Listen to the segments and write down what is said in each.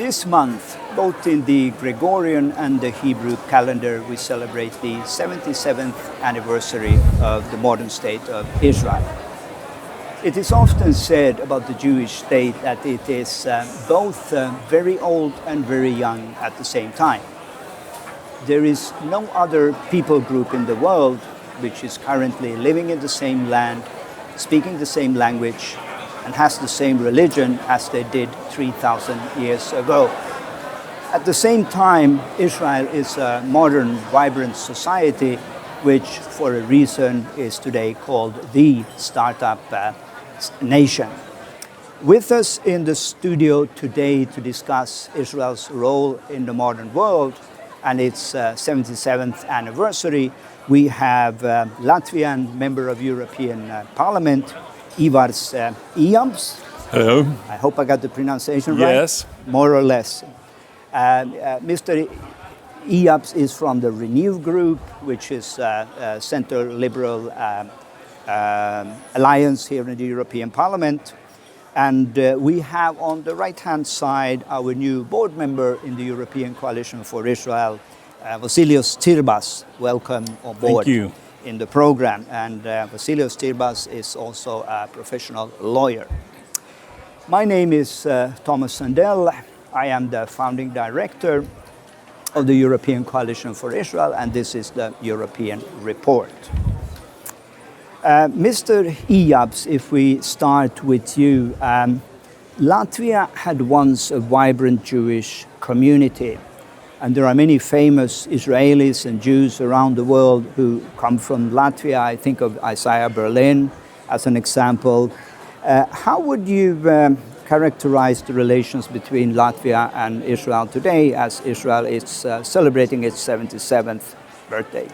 This month, both in the Gregorian and the Hebrew calendar, we celebrate the 77th anniversary of the modern state of Israel. It is often said about the Jewish state that it is both very old and very young at the same time. There is no other people group in the world which is currently living in the same land, speaking the same language, and has the same religion as they did 3,000 years ago. At the same time, Israel is a modern, vibrant society, which for a reason is today called the startup nation. With us in the studio today to discuss Israel's role in the modern world and its 77th anniversary, we have Latvian member of European Parliament, Ivars Ijabs. Hello. I hope I got the pronunciation right. Yes. More or less. Mr. Ijabs is from the Renew Group, which is a center-liberal alliance here in the European Parliament. And we have on the right-hand side our new board member in the European Coalition for Israel, Vassilios Tsirmpas. Welcome on board. Thank you. In the program, and Vassilios Tsirmpas is also a professional lawyer. My name is Tomas Sandell. I am the founding director of the European Coalition for Israel, and this is the European Report. Mr. Ijabs, if we start with you, Latvia had once a vibrant Jewish community. And there are many famous Israelis and Jews around the world who come from Latvia. I think of ECI Berlin as an example. How would you characterize the relations between Latvia and Israel today as Israel is celebrating its 77th birthday?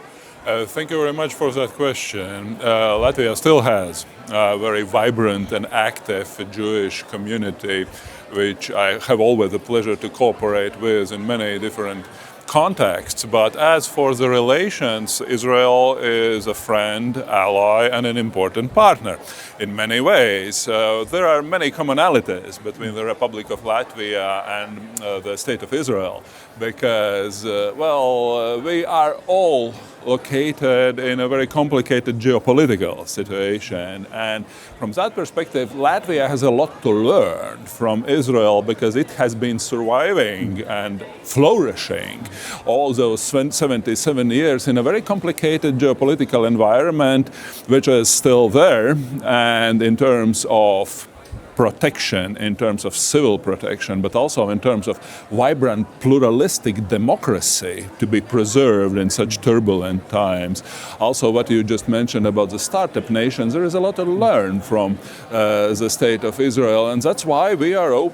Thank you very much for that question. Latvia still has a very vibrant and active Jewish community, which I have always the pleasure to cooperate with in many different contexts. But as for the relations, Israel is a friend, ally, and an important partner in many ways. There are many commonalities between the Republic of Latvia and the State of Israel because, we are all located in a very complicated geopolitical situation. And from that perspective, Latvia has a lot to learn from Israel because it has been surviving and flourishing all those 77 years in a very complicated geopolitical environment, which is still there. And in terms of protection, in terms of civil protection, but also in terms of vibrant pluralistic democracy to be preserved in such turbulent times. Also, what you just mentioned about the startup nations, there is a lot to learn from the State of Israel, and that's why we are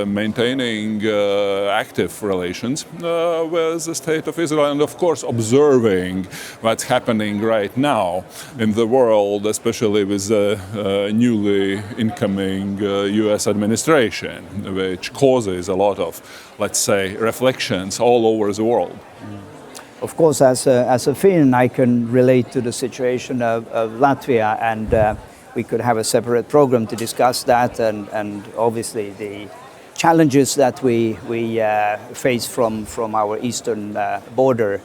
maintaining active relations with the State of Israel and, of course, observing what's happening right now in the world, especially with the newly incoming U.S. administration, which causes a lot of, let's say, reflections all over the world. Of course, as a Finn, I can relate to the situation of Latvia, and we could have a separate program to discuss that, and obviously the challenges that we face from our eastern border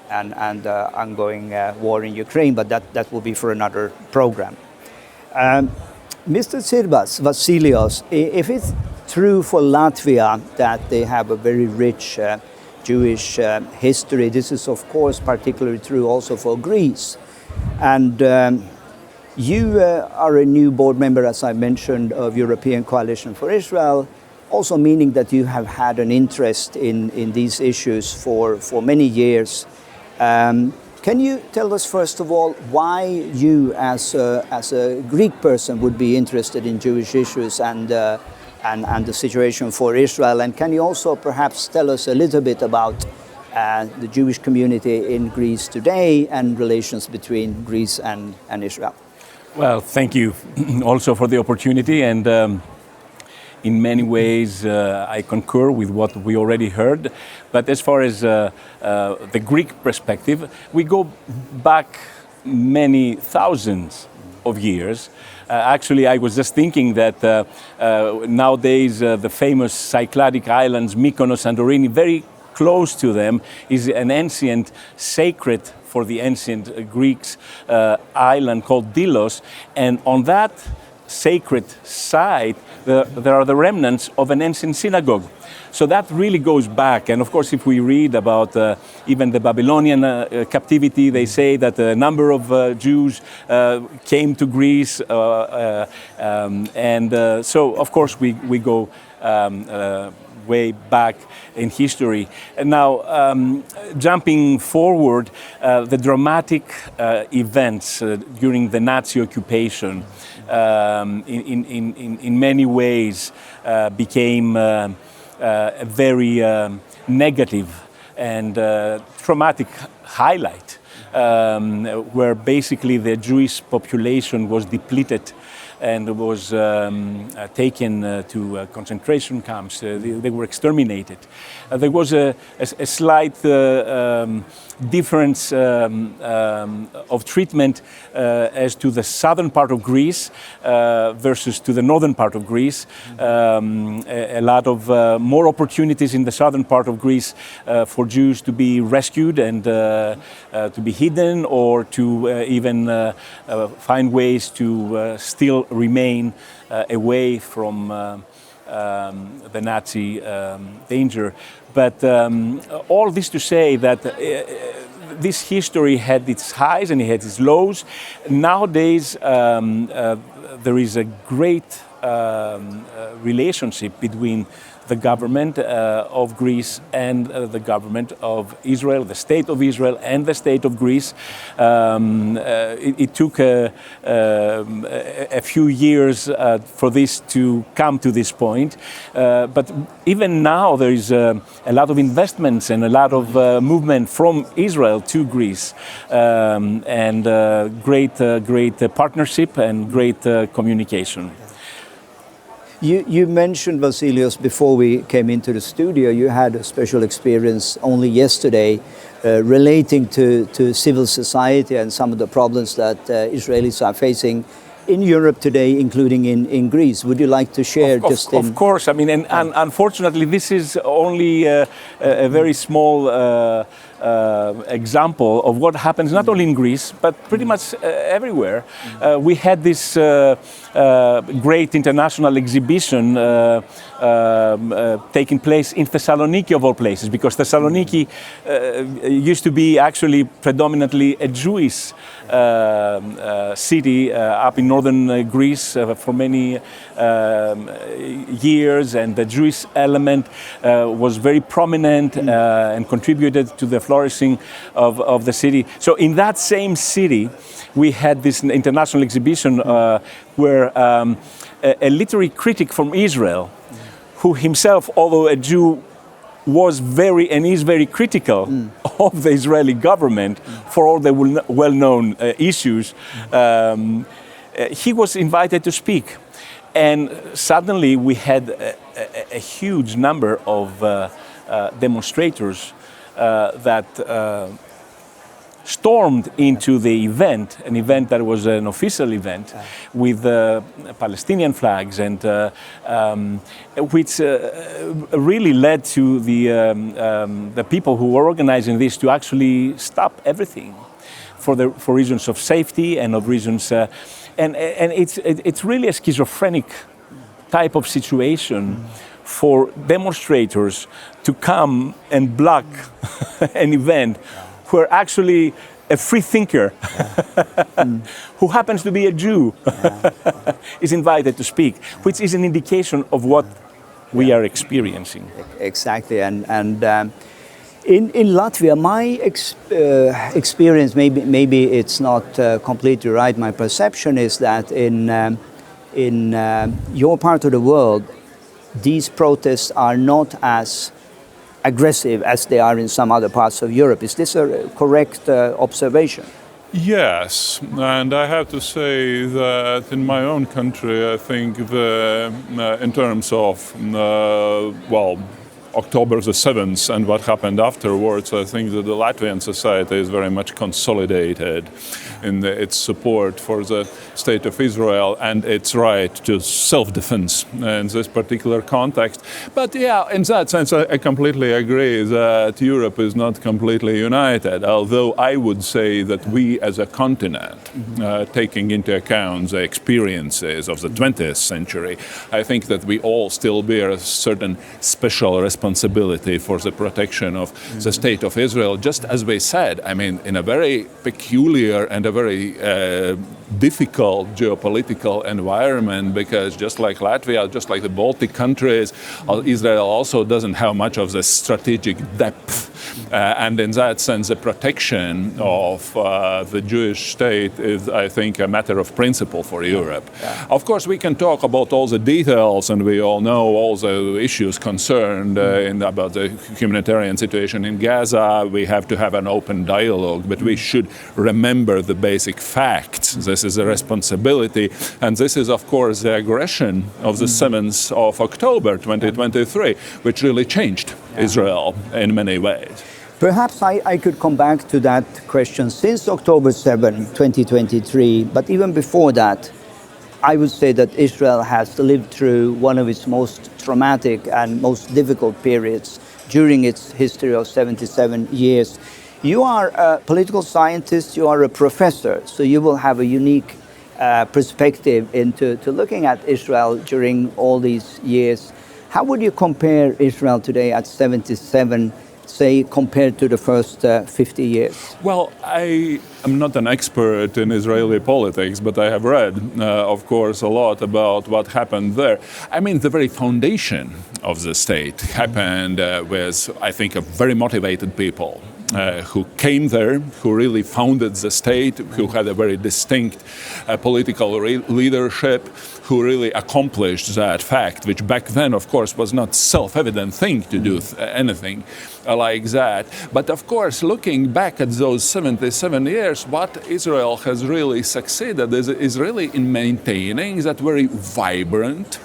and ongoing war in Ukraine, but that will be for another program. Mr. Tsirmpas, Vassilios, if it's true for Latvia that they have a very rich Jewish history, this is of course particularly true also for Greece. And you are a new board member, as I mentioned, of European Coalition for Israel, also meaning that you have had an interest in these issues for many years. Can you tell us, first of all, why you, as a Greek person, would be interested in Jewish issues and the situation for Israel? And can you also perhaps tell us a little bit about the Jewish community in Greece today and relations between Greece and Israel? Well, thank you also for the opportunity, and in many ways I concur with what we already heard. But as far as the Greek perspective, we go back many thousands of years. Actually, I was just thinking that nowadays the famous Cycladic islands, Mykonos, Santorini, very close to them is an ancient sacred for the ancient Greeks island called Delos, and on that sacred site there are the remnants of an ancient synagogue. So that really goes back, and of course if we read about even the Babylonian captivity, they say that a number of Jews came to Greece, so of course we go way back in history. And now, jumping forward, the dramatic events during the Nazi occupation in many ways became a very negative and traumatic highlight, where basically the Jewish population was depleted and was taken to concentration camps. They were exterminated. There was a slight difference of treatment as to the southern part of Greece versus to the northern part of Greece. A lot of more opportunities in the southern part of Greece for Jews to be rescued and to be hidden, or to even find ways to still remain away from the Nazi danger. But all this to say that this history had its highs and it had its lows. Nowadays, there is a great relationship between the government of Greece and the government of Israel, the state of Israel and the state of Greece. It took a few years for this to come to this point, but even now there is a lot of investments and a lot of movement from Israel to Greece, and great partnership and great communication. You mentioned, Vassilios, before we came into the studio, you had a special experience only yesterday relating to civil society and some of the problems that Israelis are facing in Europe today, including in Greece. Would you like to share Of course. I mean, and unfortunately, this is only a very small example of what happens not only in Greece, but pretty much everywhere. We had this great international exhibition taking place in Thessaloniki, of all places, because Thessaloniki used to be actually predominantly a Jewish city up in northern Greece for many years, and the Jewish element was very prominent and contributed to the flourishing of the city. So in that same city, we had this international exhibition where a literary critic from Israel, who himself, although a Jew, was very critical of the Israeli government for all the well-known issues, he was invited to speak. And suddenly we had a huge number of demonstrators that stormed into the event, an event that was an official event with Palestinian flags, and which really led to the people who were organizing this to actually stop everything for reasons of safety and of reasons, and it's really a schizophrenic type of situation for demonstrators to come and block an event where actually a free thinker who happens to be a Jew is invited to speak, which is an indication of what we are experiencing. Exactly, and in Latvia, my experience, maybe it's not completely right, my perception is that in your part of the world, these protests are not as aggressive as they are in some other parts of Europe. Is this a correct observation? Yes, and I have to say that in my own country, I think in terms of October the 7th and what happened afterwards, I think that the Latvian society is very much consolidated in its support for the state of Israel and its right to self-defense in this particular context. But yeah, in that sense, I completely agree that Europe is not completely united, although I would say that we as a continent, taking into account the experiences of the 20th century, I think that we all still bear a certain special responsibility for the protection of the state of Israel, just as we said, I mean, in a very peculiar and a very difficult geopolitical environment, because just like Latvia, just like the Baltic countries, Israel also doesn't have much of the strategic depth. And in that sense, the protection of the Jewish state is, I think, a matter of principle for Europe. Yeah. Of course, we can talk about all the details, and we all know all the issues concerned about the humanitarian situation in Gaza. We have to have an open dialogue, but we should remember the basic facts. This is a responsibility, and this is, of course, the aggression of the 7th of October 2023, which really changed Israel in many ways. Perhaps I could come back to that question. Since October 7, 2023, but even before that, I would say that Israel has lived through one of its most traumatic and most difficult periods during its history of 77 years. You are a political scientist, you are a professor, so you will have a unique perspective into looking at Israel during all these years. How would you compare Israel today at 77, say, compared to the first 50 years? Well, I am not an expert in Israeli politics, but I have read, of course, a lot about what happened there. I mean, the very foundation of the state happened with, I think, a very motivated people. Who came there, who really founded the state, who had a very distinct political leadership, who really accomplished that fact, which back then, of course, was not self-evident thing to do anything like that. But of course, looking back at those 77 years, what Israel has really succeeded is really in maintaining that very vibrant,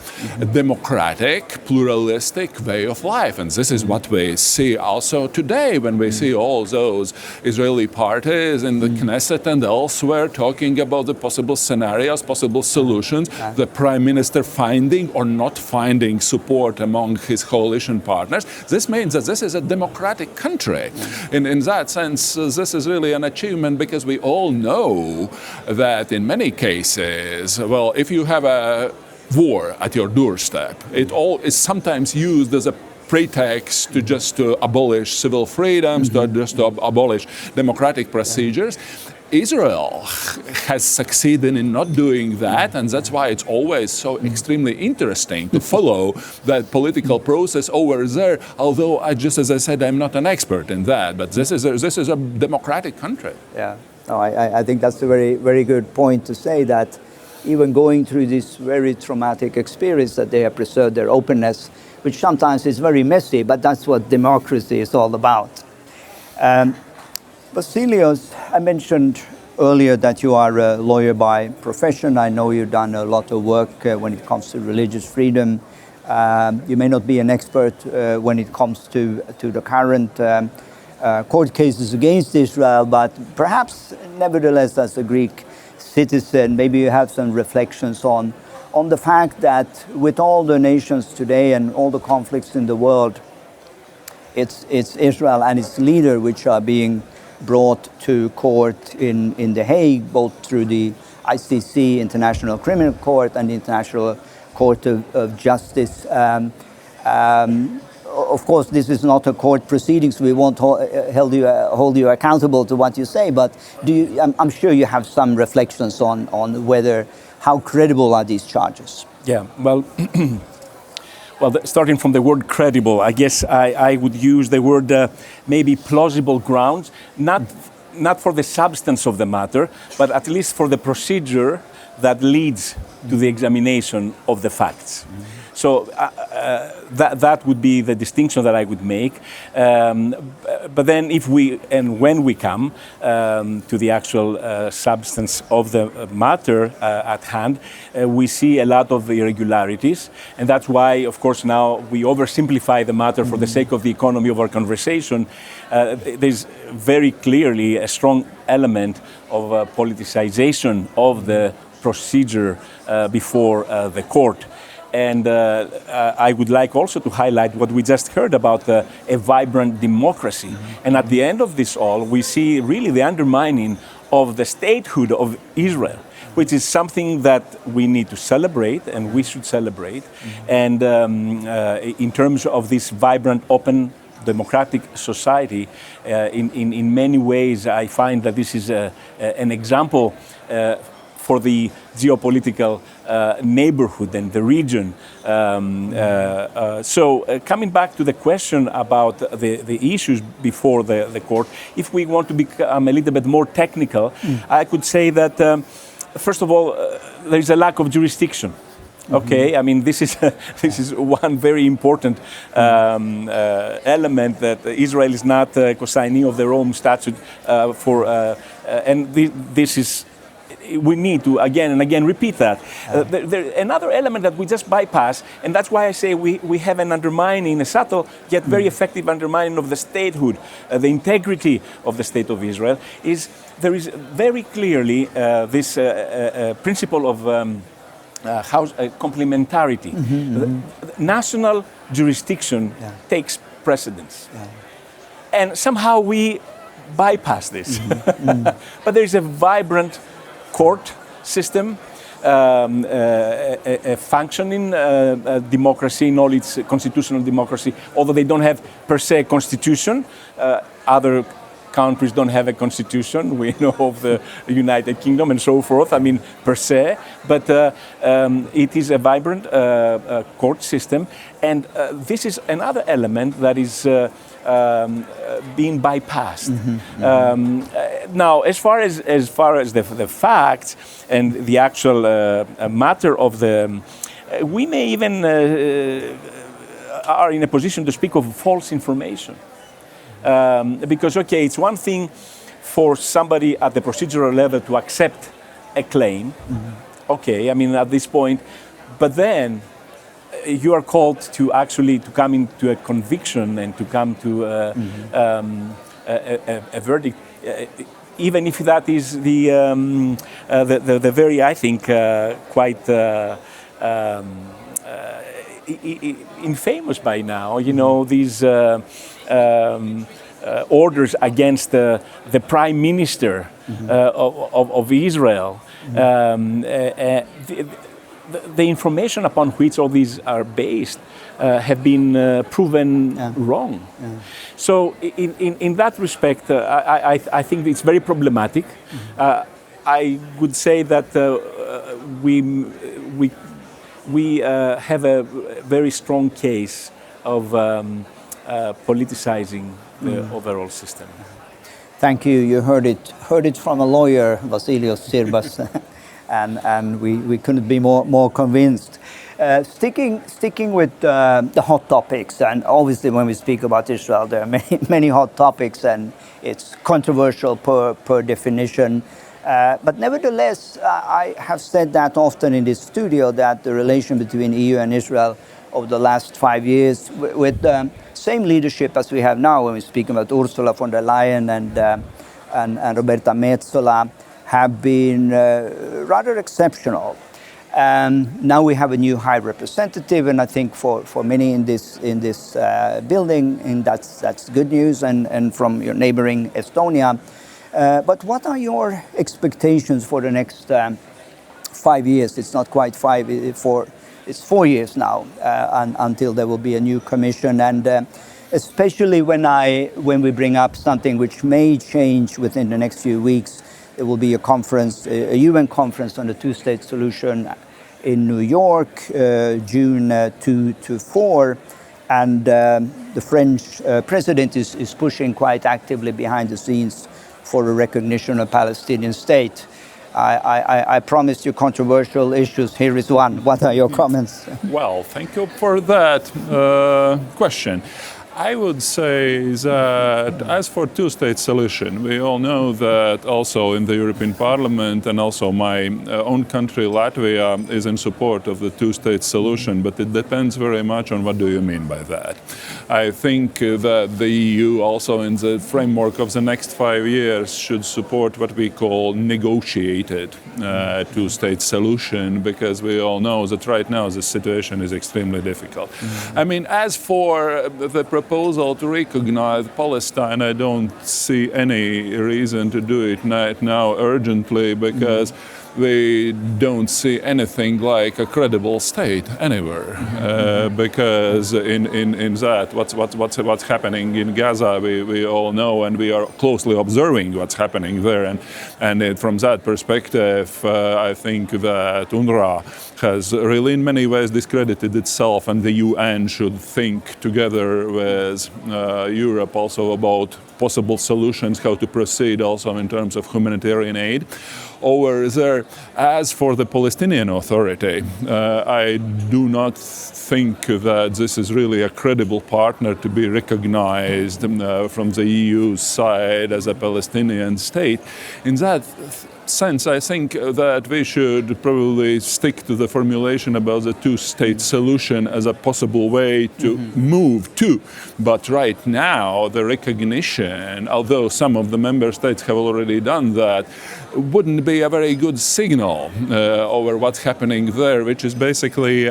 democratic, pluralistic way of life. And this is what we see also today when we see all those Israeli parties in the Knesset and elsewhere talking about the possible scenarios, possible solutions, the Prime Minister finding or not finding support among his coalition partners. This means that this is a democratic country. In that sense, this is really an achievement, because we all know that in many cases, well, if you have a war at your doorstep, it all is sometimes used as a pretext to just to abolish civil freedoms, to just to abolish democratic procedures. Israel has succeeded in not doing that, and that's why it's always so extremely interesting to follow that political process over there, although, just as I said, I'm not an expert in that, but this is a democratic country. Yeah, no, I think that's a very, very good point to say that even going through this very traumatic experience, that they have preserved their openness, which sometimes is very messy, but that's what democracy is all about. Vassilios, I mentioned earlier that you are a lawyer by profession. I know you've done a lot of work when it comes to religious freedom. You may not be an expert when it comes to the current court cases against Israel, but perhaps nevertheless, as a Greek citizen, maybe you have some reflections on the fact that with all the nations today and all the conflicts in the world, it's Israel and its leader which are being brought to court in The Hague, both through the ICC, International Criminal Court, and the International Court of Justice. Of course, this is not a court proceeding, so we won't hold you accountable to what you say, but I'm sure you have some reflections on how credible are these charges? Yeah, well, starting from the word credible, I guess I would use the word maybe plausible grounds, not for the substance of the matter, but at least for the procedure that leads to the examination of the facts. So that would be the distinction that I would make. But then if we, and when we come to the actual substance of the matter at hand, we see a lot of irregularities. And that's why, of course, now we oversimplify the matter for the sake of the economy of our conversation. There's very clearly a strong element of politicization of the procedure before the court. And I would like also to highlight what we just heard about a vibrant democracy. And at the end of this all, we see really the undermining of the statehood of Israel, which is something that we need to celebrate and we should celebrate. And in terms of this vibrant, open, democratic society, in many ways, I find that this is an example for the geopolitical neighborhood and the region. So coming back to the question about the issues before the court, if we want to become a little bit more technical, I could say that, first of all, there is a lack of jurisdiction. Okay, I mean, this is one very important element, that Israel is not co-signee of the Rome Statute and this is, we need to again and again repeat that. Another element that we just bypass, and that's why I say we have an undermining, a subtle yet very effective undermining of the statehood, the integrity of the State of Israel, is there is very clearly this principle of complementarity. National jurisdiction takes precedence. And somehow we bypass this. But there is a vibrant court system, a functioning democracy in all its constitutional democracy, although they don't have per se a constitution. Other countries don't have a constitution. We know of the United Kingdom and so forth, I mean, per se. But it is a vibrant court system. And this is another element that is being bypassed. Now, as far as the facts and the actual matter of the, we may even are in a position to speak of false information. Because, okay, it's one thing for somebody at the procedural level to accept a claim. Okay, I mean, at this point, but then you are called to actually to come into a conviction and to come to a verdict, even if that is the very, I think, quite infamous by now. You know, these orders against the Prime Minister of Israel. The information upon which all these are based have been proven wrong. So in that respect, I think it's very problematic. I would say that we have a very strong case of politicizing the overall system. Thank you. You heard it from a lawyer, Vassilios Tsirmpas, and we couldn't be more convinced. Sticking with the hot topics, and obviously when we speak about Israel, there are many hot topics, and it's controversial per definition. But nevertheless, I have said that often in this studio, that the relation between EU and Israel over the last 5 years, with the same leadership as we have now, when we speak about Ursula von der Leyen and Roberta Metsola, have been rather exceptional. Now we have a new High Representative, and I think for many in this building, and that's good news, and from your neighboring Estonia. But what are your expectations for the next 5 years? It's not quite five, it's 4 years now until there will be a new commission, and especially when we bring up something which may change within the next few weeks. There will be a conference, a UN conference on the two-state solution in New York, June 2 to 4, and the French president is pushing quite actively behind the scenes for a recognition of a Palestinian state. I promised you controversial issues. Here is one. What are your comments? Well, thank you for that question. I would say that as for two-state solution, we all know that also in the European Parliament and also my own country, Latvia, is in support of the two-state solution, but it depends very much on what do you mean by that. I think that the EU also in the framework of the next 5 years should support what we call negotiated two-state solution, because we all know that right now the situation is extremely difficult. I mean, as for the proposal to recognize Palestine, I don't see any reason to do it now urgently, because we don't see anything like a credible state anywhere. Because in that, what's happening in Gaza, we all know, and we are closely observing what's happening there. And from that perspective, I think that UNRWA has really in many ways discredited itself, and the UN should think together with Europe also about possible solutions, how to proceed also in terms of humanitarian aid over there. As for the Palestinian Authority, I do not think that this is really a credible partner to be recognized from the EU side as a Palestinian state. In that sense, I think that we should probably stick to the formulation about the two-state solution as a possible way to move to. But right now, the recognition, although some of the member states have already done that, wouldn't be a very good signal over what's happening there, which is basically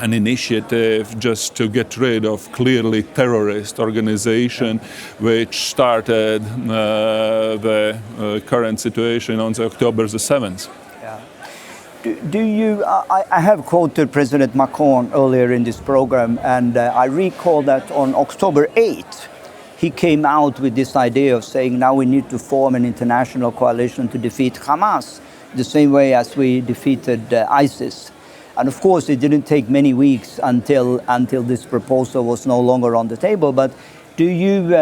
an initiative just to get rid of clearly terrorist organization, which started the current situation on October the 7th. Do you? I have quoted President Macron earlier in this program, and I recall that on October 8th, he came out with this idea of saying now we need to form an international coalition to defeat Hamas, the same way as we defeated ISIS. And of course, it didn't take many weeks until this proposal was no longer on the table. But do you?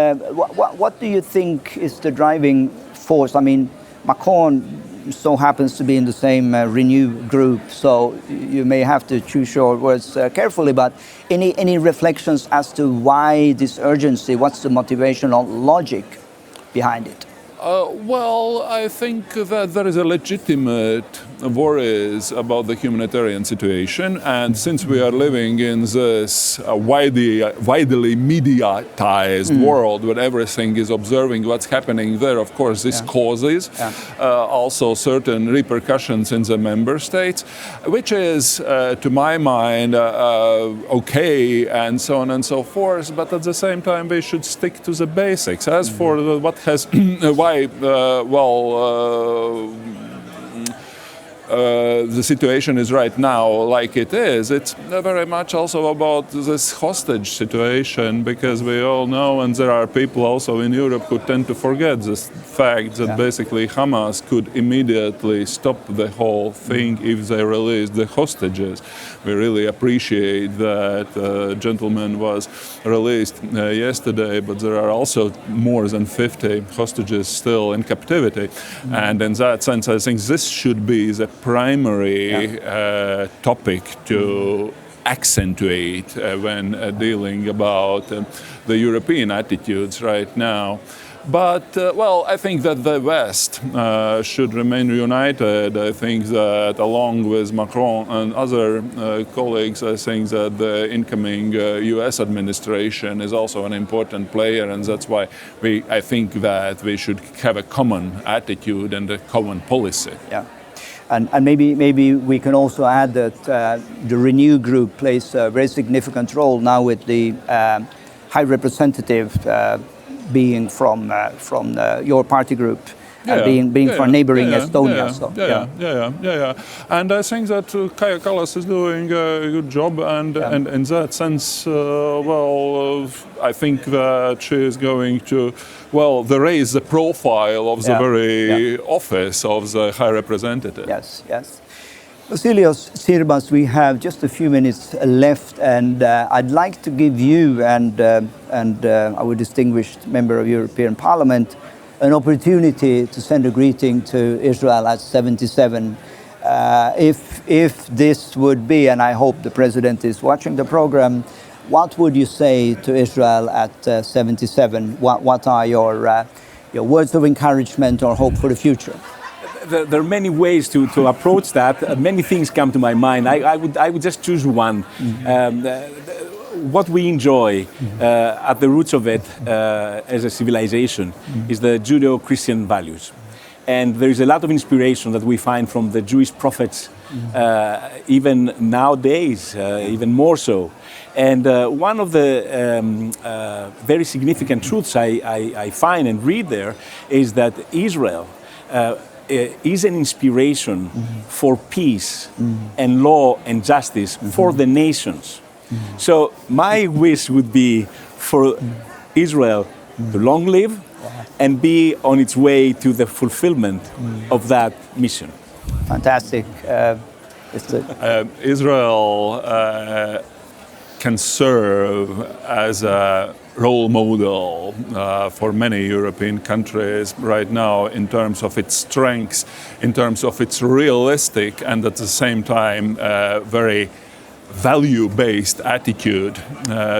What do you think is the driving force? I mean, Macron so happens to be in the same Renew group, so you may have to choose your words carefully. But any reflections as to why this urgency? What's the motivational logic behind it? Well, I think that there is a legitimate worries about the humanitarian situation, and since we are living in this widely mediatized world where everything is observing what's happening there, of course this causes also certain repercussions in the member states, which is to my mind okay, and so on and so forth, but at the same time we should stick to the basics. As for what has the situation is right now like it is, it's very much also about this hostage situation, because we all know, and there are people also in Europe who tend to forget this fact that basically Hamas could immediately stop the whole thing if they release the hostages. We really appreciate that gentleman was released yesterday, but there are also more than 50 hostages still in captivity. And in that sense, I think this should be the primary topic to accentuate when dealing about the European attitudes right now. But, well, I think that the West should remain united. I think that along with Macron and other colleagues, I think that the incoming US administration is also an important player, and that's why I think that we should have a common attitude and a common policy. Yeah. And maybe we can also add that the Renew group plays a very significant role now with the High Representative being from your party group, being from neighboring Estonia. And I think that Kaja Kallas is doing a good job, and in that sense, I think that she is going to raise the profile of the very office of the High Representative. Yes. Vassilios Tsirmpas, we have just a few minutes left, and I'd like to give you and our distinguished member of European Parliament an opportunity to send a greeting to Israel at 77. If this would be, and I hope the President is watching the program, what would you say to Israel at 77? What are your words of encouragement or hope for the future? There are many ways to approach that. Many things come to my mind. I would just choose one. What we enjoy at the roots of it as a civilization is the Judeo-Christian values. And there is a lot of inspiration that we find from the Jewish prophets, even nowadays, even more so. And one of the very significant truths I find and read there is that Israel is an inspiration for peace and law and justice for the nations. So my wish would be for Israel to long live and be on its way to the fulfillment of that mission. Fantastic. Israel can serve as a role model for many European countries right now in terms of its strengths, in terms of its realistic and at the same time very value-based attitude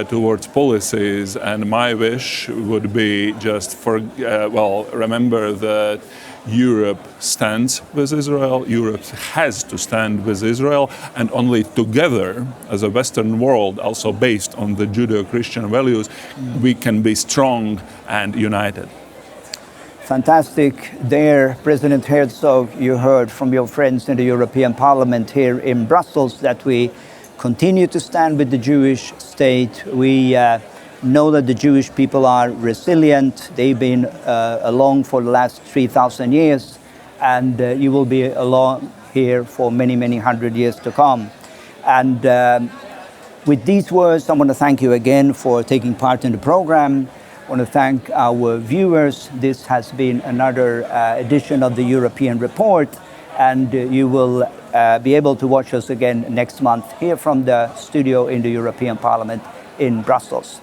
towards policies. And my wish would be just remember that Europe stands with Israel, Europe has to stand with Israel, and only together as a Western world, also based on the Judeo-Christian values, we can be strong and united. Fantastic. There, President Herzog, you heard from your friends in the European Parliament here in Brussels that we continue to stand with the Jewish state. We know that the Jewish people are resilient. They've been along for the last 3,000 years, and you will be along here for many, many hundred years to come. And with these words, I want to thank you again for taking part in the program. I want to thank our viewers. This has been another edition of the European Report, and you will be able to watch us again next month here from the studio in the European Parliament in Brussels.